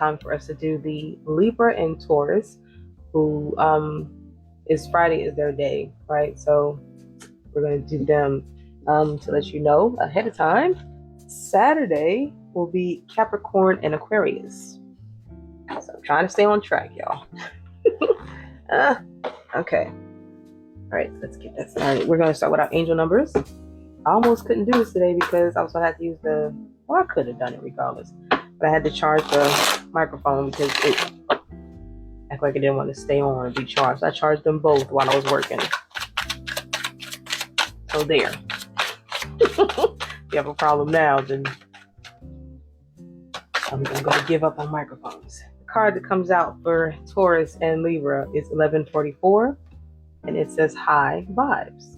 time for us to do the Libra and Taurus, who is Friday is their day, right? So we're going to do them to let you know ahead of time. Saturday will be Capricorn and Aquarius. So I'm trying to stay on track, y'all. Okay. All right, let's get that started. We're going to start with our angel numbers. I almost couldn't do this today because I was going to have to use I could have done it regardless. But I had to charge the microphone because it acted like it didn't want to stay on and be charged. So I charged them both while I was working. So there. If you have a problem now, then I'm going to give up on microphones. The card that comes out for Taurus and Libra is 1144, and it says high vibes.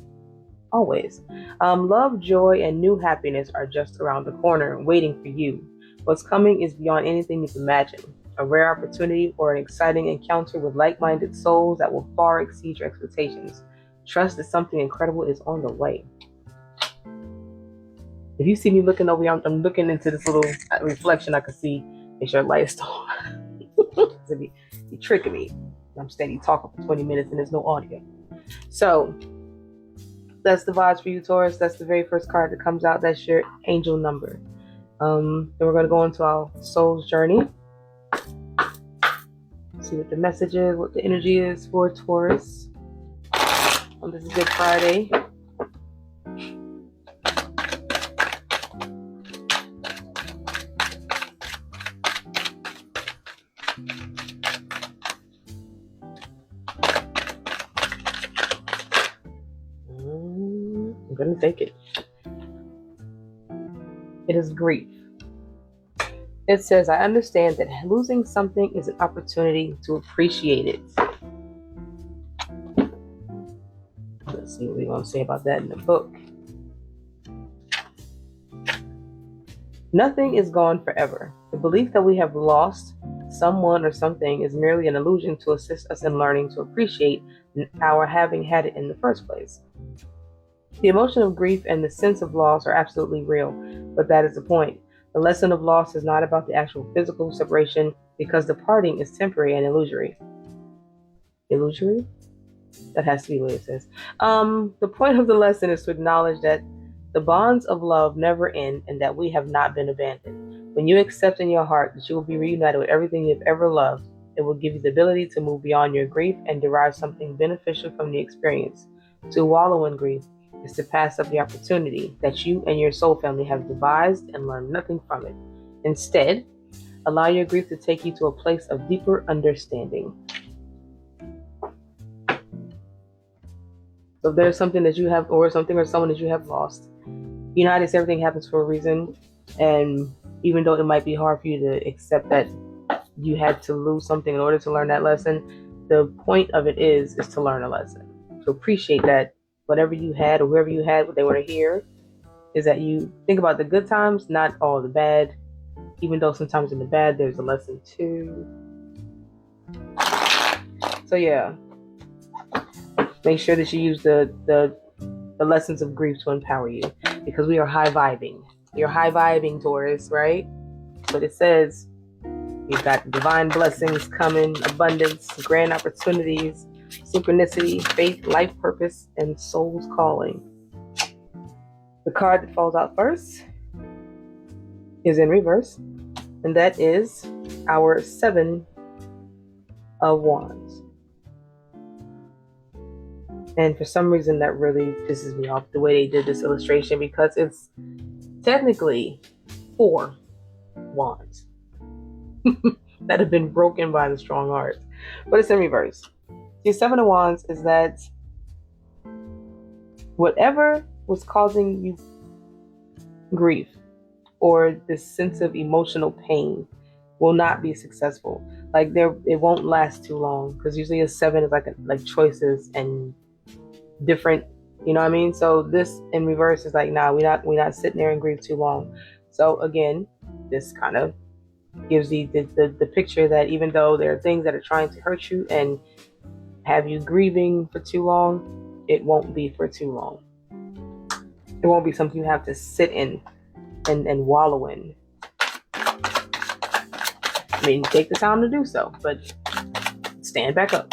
Always. Love, joy, and new happiness are just around the corner waiting for you. What's coming is beyond anything you can imagine. A rare opportunity or an exciting encounter with like-minded souls that will far exceed your expectations. Trust that something incredible is on the way. If you see me looking over here, I'm looking into this little reflection I can see. Make sure the light is still on. Be tricking me. I'm steady talking for 20 minutes and there's no audio. So that's the vibes for you, Taurus. That's the very first card that comes out. That's your angel number. Then we're going to go into our soul's journey. See what the message is, what the energy is for Taurus. This is Good Friday. I'm going to take it. It is grief. It says, I understand that losing something is an opportunity to appreciate it. Let's see what we're going to say about that in the book. Nothing is gone forever. The belief that we have lost someone or something is merely an illusion to assist us in learning to appreciate our having had it in the first place. The emotion of grief and the sense of loss are absolutely real, but that is the point. The lesson of loss is not about the actual physical separation because the parting is temporary and illusory. Illusory? That has to be what it says. The point of the lesson is to acknowledge that the bonds of love never end and that we have not been abandoned. When you accept in your heart that you will be reunited with everything you've ever loved, it will give you the ability to move beyond your grief and derive something beneficial from the experience. To wallow in grief is to pass up the opportunity that you and your soul family have devised and learn nothing from it. Instead, allow your grief to take you to a place of deeper understanding. So if there's something that you have, or something or someone that you have lost, you know, everything happens for a reason. And even though it might be hard for you to accept that you had to lose something in order to learn that lesson, the point of it is to learn a lesson. To appreciate that whatever you had or whoever you had, what they want to hear, is that you think about the good times, not all the bad, even though sometimes in the bad there's a lesson too. So yeah, make sure that you use the lessons of grief to empower you, because we are high vibing. You're high vibing, Taurus, right? But it says you've got divine blessings coming, abundance, grand opportunities, synchronicity, faith, life purpose, and soul's calling. The card that falls out first is in reverse, and that is our 7 of Wands. And for some reason that really pisses me off, the way they did this illustration, because it's technically 4 wands that have been broken by the strong arts, but it's in reverse. The 7 of Wands is that whatever was causing you grief or this sense of emotional pain will not be successful. Like it won't last too long, because usually a 7 is like choices and different, you know what I mean? So this in reverse is like, nah, we're not sitting there in grief too long. So again, this kind of gives you the picture that even though there are things that are trying to hurt you and have you grieving for too long, it won't be for too long. It won't be something you have to sit in and wallow in. I mean, take the time to do so, but stand back up.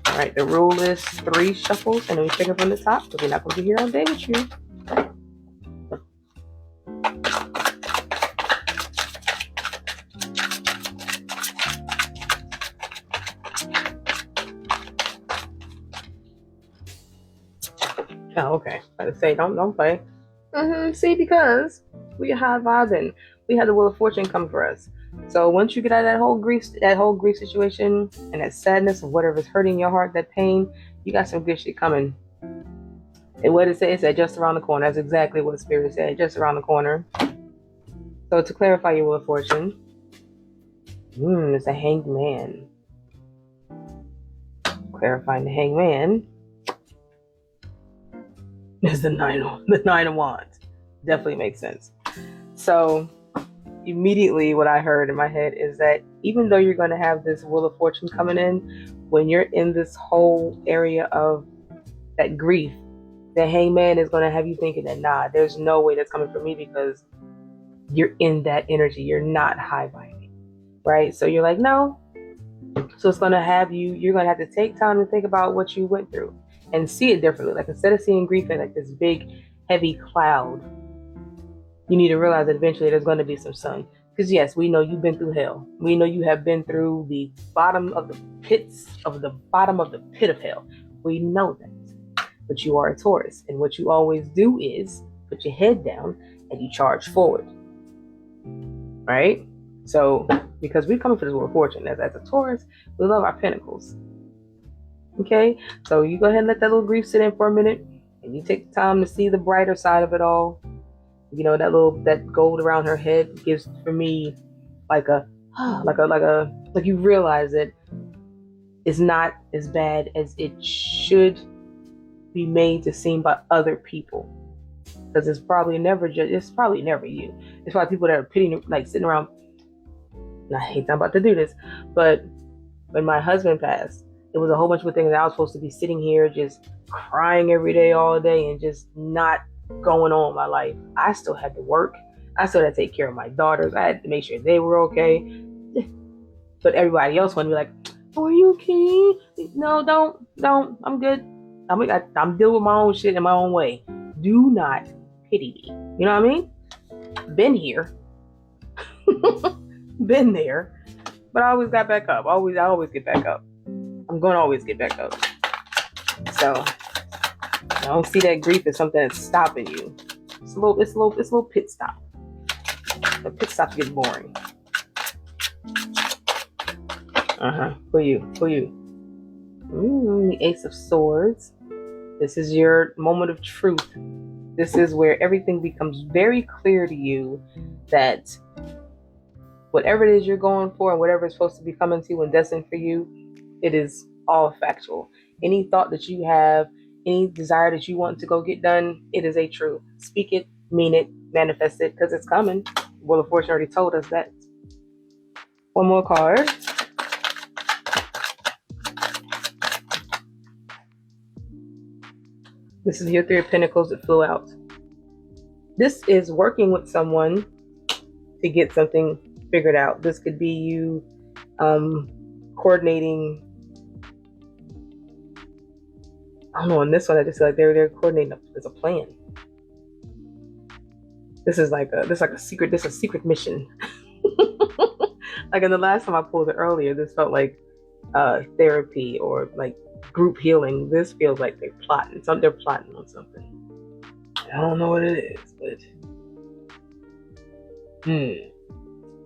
All right, the rule is 3 shuffles, and then we pick up from the top, because we're not going to be here all day with you. Oh, okay. Like I say, don't play. See, because we are high vibing. We had the Wheel of Fortune come for us. So once you get out of that whole grief situation and that sadness of whatever's hurting your heart, that pain, you got some good shit coming. And what it said, it said just around the corner. That's exactly what the Spirit said, just around the corner. So to clarify your Wheel of Fortune, it's a Hanged Man. Clarifying the Hanged Man is the nine of Wands. Definitely makes sense. So immediately what I heard in my head is that even though you're going to have this Wheel of Fortune coming in, when you're in this whole area of that grief, the Hangman is going to have you thinking that, nah, there's no way that's coming from me, because you're in that energy. You're not high vibing, right? So you're like, no. So it's going to have you're going to have to take time to think about what you went through and see it differently. Like, instead of seeing grief as like this big, heavy cloud, you need to realize that eventually there's going to be some sun. Because yes, we know you've been through hell. We know you have been through the bottom of the pits of the bottom of the pit of hell. We know that. But you are a Taurus. And what you always do is put your head down and you charge forward. Right? So, because we're coming for this Wheel of Fortune. As a Taurus, we love our pentacles. Okay? So you go ahead and let that little grief sit in for a minute. And you take the time to see the brighter side of it all. You know, that gold around her head gives, for me, like you realize that it's not as bad as it should be made to seem by other people. Because it's probably never you. It's probably people that are pitying, like sitting around. And I hate that I'm about to do this, but when my husband passed, it was a whole bunch of things that I was supposed to be sitting here just crying every day, all day, and just not going on with my life. I still had to work. I still had to take care of my daughters. I had to make sure they were okay. But everybody else wanted to be like, oh, are you okay? No, don't. I'm good. I'm dealing with my own shit in my own way. Do not pity me. You know what I mean? Been here. Been there. But I always got back up. I always get back up. I'm going to always get back up. So I don't see that grief as something that's stopping you. It's a little pit stop. The pit stops get boring. For you. The Ace of Swords. This is your moment of truth. This is where everything becomes very clear to you that whatever it is you're going for and whatever is supposed to be coming to you and destined for you, it is all factual. Any thought that you have, any desire that you want to go get done, it is a truth. Speak it, mean it, manifest it, because it's coming. Wheel of Fortune already told us that. One more card. This is your 3 of Pentacles that flew out. This is working with someone to get something figured out. This could be you coordinating. I don't know. On this one, I just feel like they're coordinating. There's a plan. This is like a secret. This is a secret mission. Like in the last time I pulled it earlier, this felt like therapy or like group healing. This feels like they're plotting. They're plotting on something. I don't know what it is, but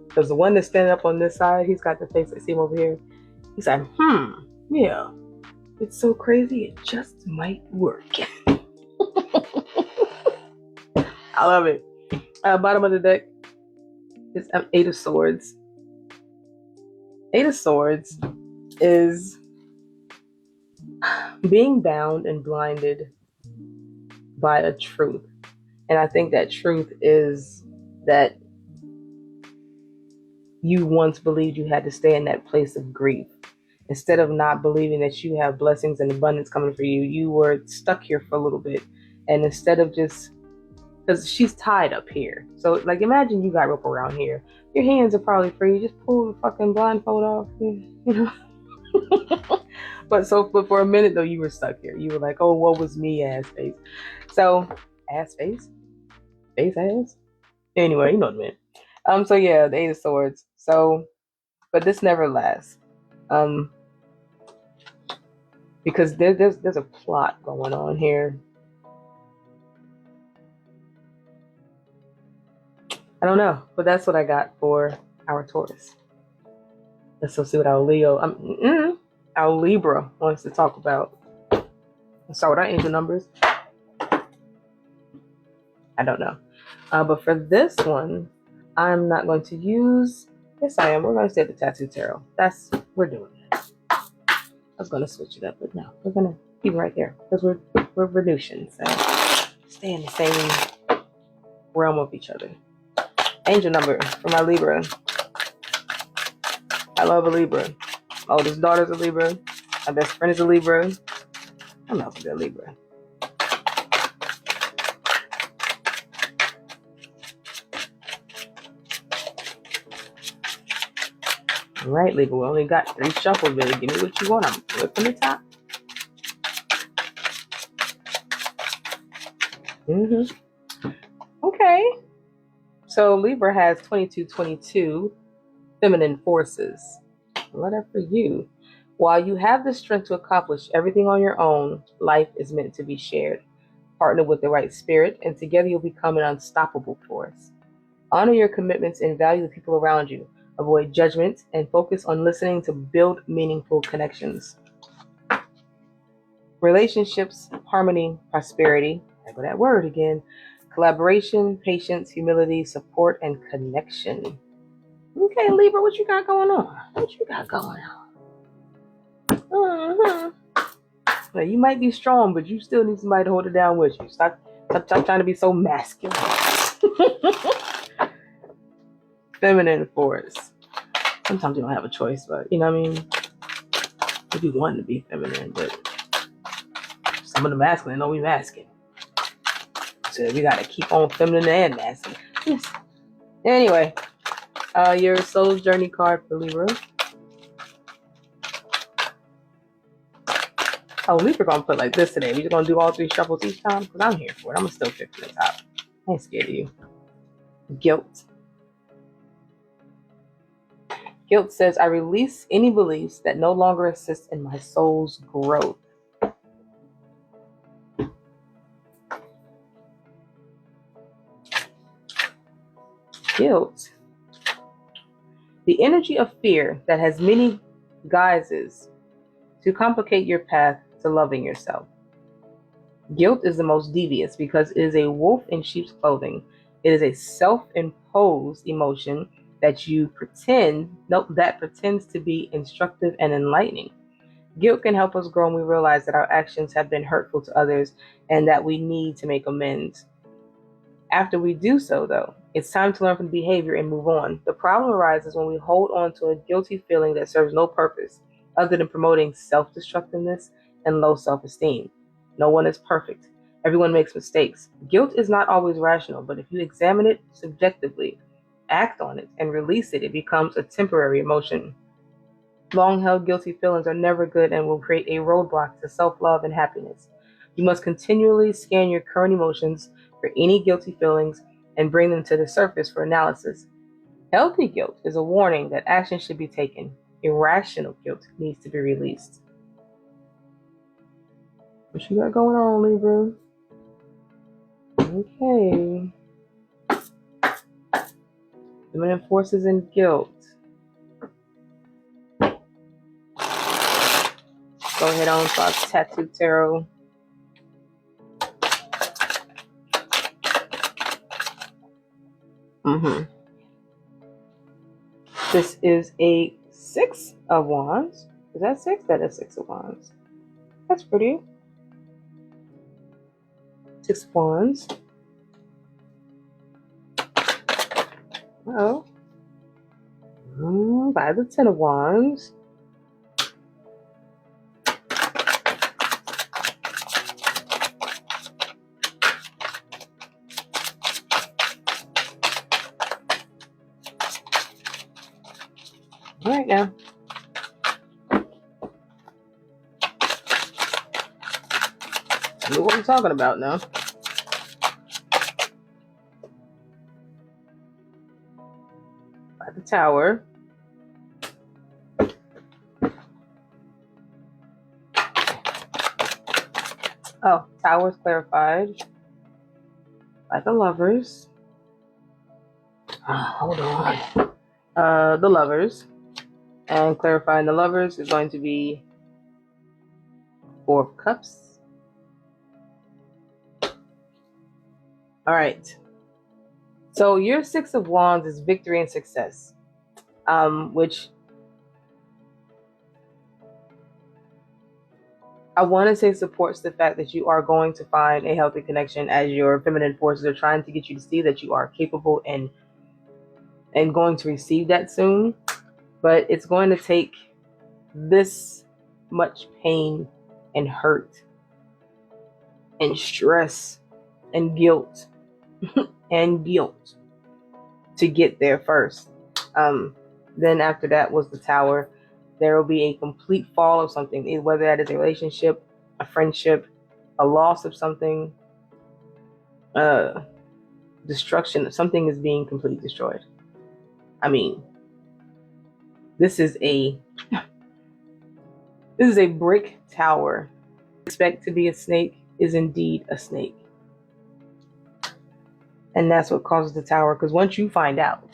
because the one that's standing up on this side, he's got the face. I see him over here. He's like, yeah, it's so crazy. It just might work. I love it. Bottom of the deck is 8 of Swords. 8 of Swords is being bound and blinded by a truth. And I think that truth is that you once believed you had to stay in that place of grief. Instead of not believing that you have blessings and abundance coming for you, you were stuck here for a little bit. And instead of just because she's tied up here. So, like, imagine you got rope around here. Your hands are probably free. You just pull the fucking blindfold off, you know. But for a minute though, you were stuck here. You were like, "Oh, what was me, ass face?" So, ass face, face ass. Anyway, you know what I mean. So yeah, the Eight of Swords. So, but this never lasts. Because there's a plot going on here. I don't know, but that's what I got for our Taurus. Let's see what our Libra wants to talk about. Let's start with our angel numbers. I don't know. But for this one, I'm not going to use, yes I am, we're going to stay at the Tattoo Tarot. We're doing that. I was going to switch it up, but no, we're going to keep it right there because we're Venusian, so stay in the same realm of each other. Angel number for my Libra. I love a Libra. My oldest daughter's a Libra. My best friend is a Libra. I'm not a Libra. All right, Libra. We only got 3 shuffles, baby. Give me what you want. I'm flipping the top. Okay. So Libra has 2222 feminine forces. What up for you? While you have the strength to accomplish everything on your own, life is meant to be shared. Partner with the right spirit, and together you'll become an unstoppable force. Honor your commitments and value the people around you. Avoid judgment and focus on listening to build meaningful connections. Relationships, harmony, prosperity. I go that word again. Collaboration, patience, humility, support, and connection. Okay, Libra, what you got going on? What you got going on? Well, you might be strong, but you still need somebody to hold it down with you. Stop trying to be so masculine. Feminine force. Sometimes you don't have a choice, but you know what I mean? If you want to be feminine, but some of the masculine know we masculine. So we gotta keep on feminine and masculine. Yes. Anyway, your soul journey card for Libra. Oh, Libra gonna put like this today. We're just gonna do all 3 shuffles each time because I'm here for it. I'm gonna still pick from the top. I ain't scared of you. Guilt. Guilt says, I release any beliefs that no longer assist in my soul's growth. Guilt. The energy of fear that has many guises to complicate your path to loving yourself. Guilt is the most devious because it is a wolf in sheep's clothing. It is a self-imposed emotion that pretends to be instructive and enlightening. Guilt can help us grow when we realize that our actions have been hurtful to others and that we need to make amends. After we do so, though, it's time to learn from the behavior and move on. The problem arises when we hold on to a guilty feeling that serves no purpose other than promoting self-destructiveness and low self-esteem. No one is perfect. Everyone makes mistakes. Guilt is not always rational, but if you examine it subjectively, act on it, and release it, it becomes a temporary emotion. Long-held guilty feelings are never good and will create a roadblock to self-love and happiness. You must continually scan your current emotions for any guilty feelings and bring them to the surface for analysis. Healthy guilt is a warning that action should be taken. Irrational guilt needs to be released. What you got going on, Libra? Okay. Feminine forces and guilt. Go ahead on to our Tattoo Tarot. This is a 6 of Wands. Is that 6? That is 6 of Wands. That's pretty. 6 of Wands. Oh. By the 10 of Wands. All right, now. Look what we're talking about now. By the Tower. Oh, Tower's clarified by the Lovers. Hold on. The Lovers. And clarifying the Lovers is going to be Four of Cups. All right. So your Six of Wands is victory and success, which I want to say supports the fact that you are going to find a healthy connection, as your feminine forces are trying to get you to see that you are capable and going to receive that soon. But it's going to take this much pain and hurt and stress and guilt to get there first. Then after that was the Tower. There will be a complete fall of something, whether that is a relationship, a friendship, a loss of something, destruction. Something is being completely destroyed. I mean, this is a brick tower. Expect to be a snake is indeed a snake. And that's what causes the Tower, because once you find out,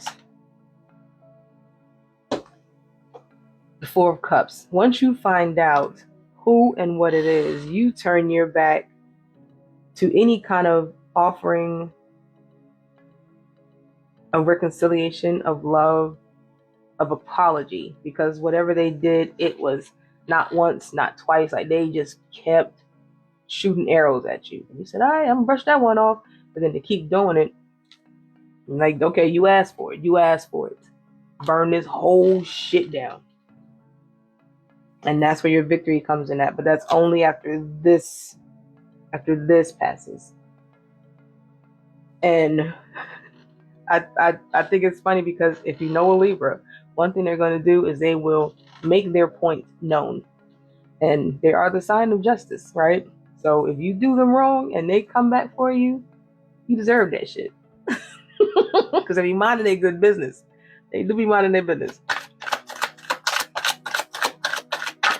the Four of Cups, once you find out who and what it is, you turn your back to any kind of offering of reconciliation, of love, of apology, because whatever they did, it was not once, not twice. Like, they just kept shooting arrows at you. And you said, all right, I'm gonna brush that one off. But then to keep doing it, like, okay, you asked for it. Burn this whole shit down. And that's where your victory comes in at. But that's only after this passes. And I think it's funny, because if you know a Libra, one thing they're going to do is they will make their point known. And they are the sign of justice, right? So if you do them wrong and they come back for you, you deserve that shit. Because they be minding their good business. They do be minding their business.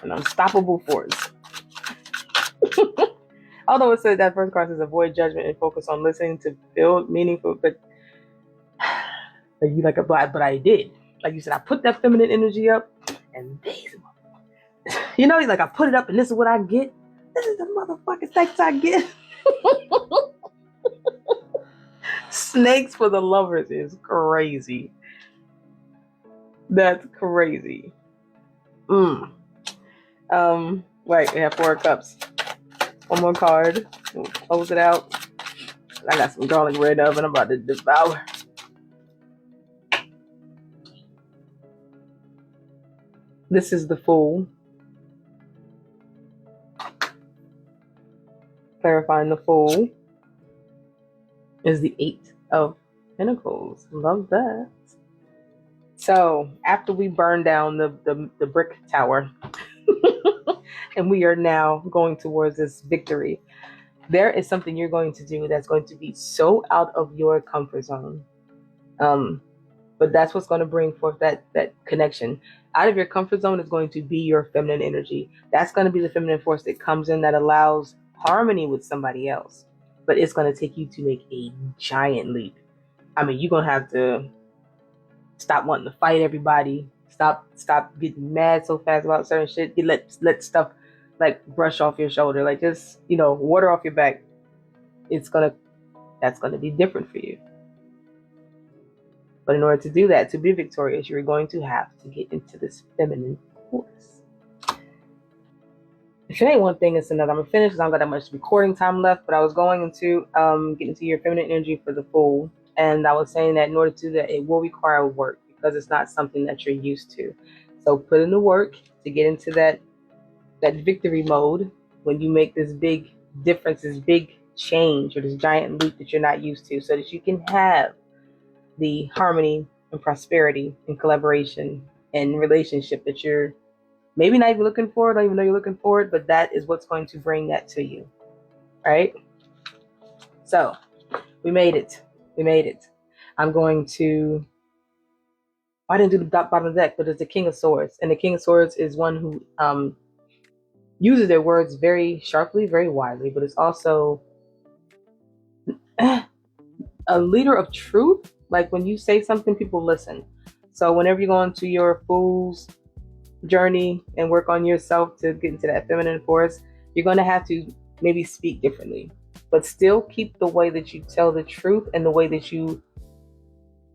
An unstoppable force. Although it says that first card says avoid judgment and focus on listening to build meaningful, but you like a black, but I did. Like you said, I put that feminine energy up, and these, you know, like I put it up, and this is what I get. This is the motherfucking sex I get. Snakes for the Lovers is crazy. That's crazy. Wait, we have Four of Cups. One more card. We'll close it out. I got some garlic red oven I'm about to devour. This is the Fool. Clarifying the Fool is the Eight of Pentacles. Love that. So after we burn down the brick tower, and we are now going towards this victory, there is something you're going to do that's going to be so out of your comfort zone. But that's what's going to bring forth that connection. Out of your comfort zone is going to be your feminine energy. That's going to be the feminine force that comes in, that allows harmony with somebody else. But it's going to take you to make a giant leap. I mean, you're going to have to stop wanting to fight everybody. Stop getting mad so fast about certain shit. You let stuff like brush off your shoulder. Like, just, water off your back. That's going to be different for you. But in order to do that, to be victorious, you're going to have to get into this feminine force. If it ain't one thing, it's another. I'm going to finish because I don't got that much recording time left. But I was going into get into your feminine energy for the Fool. And I was saying that in order to do that, it will require work, because it's not something that you're used to. So put in the work to get into that victory mode when you make this big difference, this big change, or this giant leap that you're not used to, so that you can have the harmony and prosperity and collaboration and relationship that you're maybe not even looking for, don't even know you're looking for it, but that is what's going to bring that to you. Right? So we made it. We made it. I'm going to, I didn't do the bottom of the deck, but it's the King of Swords. And the King of Swords is one who uses their words very sharply, very wisely, but it's also a leader of truth. Like when you say something, people listen. So whenever you go into your fool's journey and work on yourself to get into that feminine force, you're going to have to maybe speak differently, but still keep the way that you tell the truth and the way that you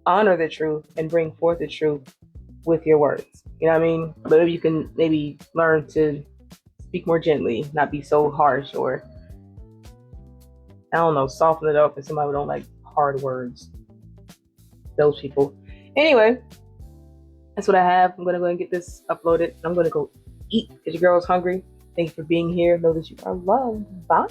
honor the truth and bring forth the truth with your words. You know what I mean? But if you can maybe learn to speak more gently, not be so harsh, or I don't know, soften it up if somebody don't like hard words. Those people. Anyway, that's what I have. I'm gonna go and get this uploaded. I'm gonna go eat because your girl is hungry. Thank you for being here. Know that you are loved. Bye.